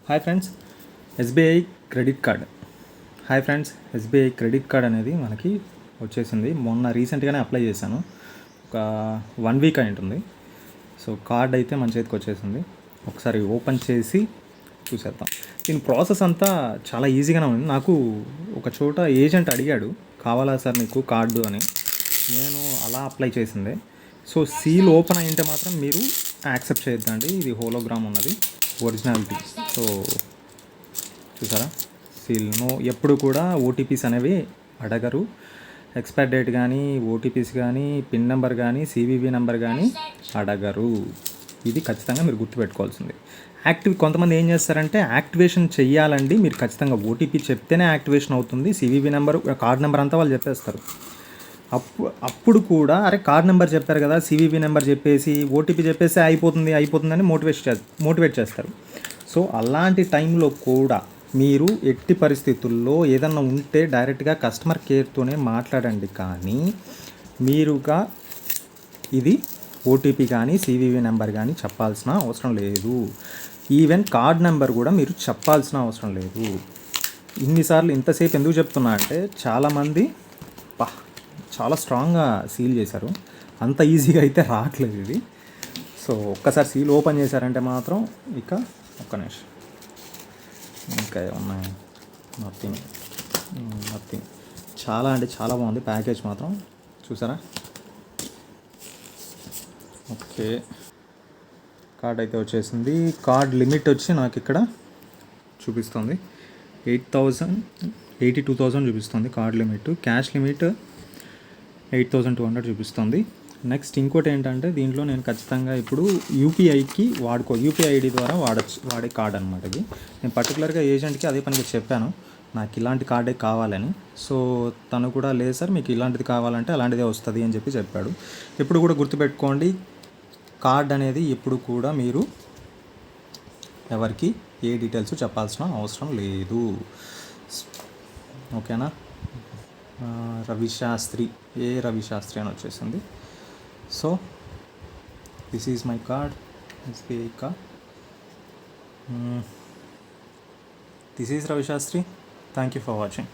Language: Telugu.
Hi friends, SBI credit card. Hi friends, SBI credit card అనేది మనకి వచ్చేసింది. మొన్న రీసెంట్గానే అప్లై చేశాను. ఒక 1 వీక్ అయి ఉంటుంది. సో కార్డ్ అయితే మన చేతికి వచ్చేసింది. ఒకసారి ఓపెన్ చేసి చూసేద్దాం. దీని ప్రాసెస్ అంతా చాలా ఈజీగానే ఉంది. నాకు ఒక చోట ఏజెంట్ అడిగాడు, కావాలా సార్ మీకు కార్డు అని. నేను అలా అప్లై చేసిందే. సో సీల్ ఓపెన్ అయ్యింటే మాత్రం మీరు యాక్సెప్ట్ చేయొద్దండి. ఇది హోలోగ్రామ్ ఉన్నది, ఒరిజినాలిటీ. సో చూసారా, సీల్ నో. ఎప్పుడు కూడా ఓటీపీస్ అనేవి అడగరు. ఎక్స్పైర్ డేట్ కానీ, ఓటీపీస్ కానీ, పిన్ నెంబర్ కానీ, సివివి నెంబర్ కానీ అడగరు. ఇది ఖచ్చితంగా మీరు గుర్తుపెట్టుకోవాల్సింది. కొంతమంది ఏం చేస్తారంటే, యాక్టివేషన్ చెయ్యాలండి, మీరు ఖచ్చితంగా ఓటీపీ చెప్తేనే యాక్టివేషన్ అవుతుంది, సివివి నెంబర్, కార్డ్ నెంబర్ అంతా వాళ్ళు చెప్పేస్తారు. అప్పుడు కూడా అరే కార్డ్ నెంబర్ చెప్పారు కదా, సివివి నెంబర్ చెప్పేసి ఓటీపీ చెప్పేసి అయిపోతుందని మోటివేట్ చేస్తారు. సో అలాంటి టైంలో కూడా మీరు ఎట్టి పరిస్థితుల్లో ఏదన్నా ఉంటే డైరెక్ట్గా కస్టమర్ కేర్తోనే మాట్లాడండి. కానీ మీరుగా ఇది ఓటీపీ కానీ సివివి నెంబర్ కానీ చెప్పాల్సిన అవసరం లేదు. ఈవెన్ కార్డ్ నెంబర్ కూడా మీరు చెప్పాల్సిన అవసరం లేదు. ఇన్నిసార్లు ఇంతసేపు ఎందుకు చెప్తున్నా అంటే, చాలామంది చాలా స్ట్రాంగ్గా సీల్ చేశారు. అంత ఈజీగా అయితే రావట్లేదు ఇది. సో ఒక్కసారి సీల్ ఓపెన్ చేశారంటే మాత్రం ఇక ఒక్క నిమిషం, ఇంకా ఉన్నాయి, నథింగ్. చాలా అంటే చాలా బాగుంది ప్యాకేజ్ మాత్రం. చూసారా, ఓకే. కార్డ్ అయితే వచ్చేసింది. కార్డ్ లిమిట్ వచ్చి నాకు ఇక్కడ చూపిస్తుంది 82,000 చూపిస్తుంది కార్డ్ లిమిట్. క్యాష్ లిమిట్ 8,200 చూపిస్తుంది. నెక్స్ట్ ఇంకోటి ఏంటంటే, దీంట్లో నేను ఖచ్చితంగా ఇప్పుడు యూపీఐకి యూపీఐ ఐడి ద్వారా వాడే కార్డ్ అనమాట ఇది. నేను పర్టికులర్గా ఏజెంట్కి అదే పనికి చెప్పాను, నాకు ఇలాంటి కార్డే కావాలని. సో తను కూడా లేదు సార్, మీకు ఇలాంటిది కావాలంటే అలాంటిదే వస్తుంది అని చెప్పాడు. ఎప్పుడు కూడా గుర్తుపెట్టుకోండి, కార్డ్ అనేది ఎప్పుడు కూడా మీరు ఎవరికి ఏ డీటెయిల్స్ చెప్పాల్సిన అవసరం లేదు. ఓకేనా. రవిశాస్త్రి అని వచ్చేసింది. So this is my card, SBI card. This is Ravi Shastri. Thank you for watching.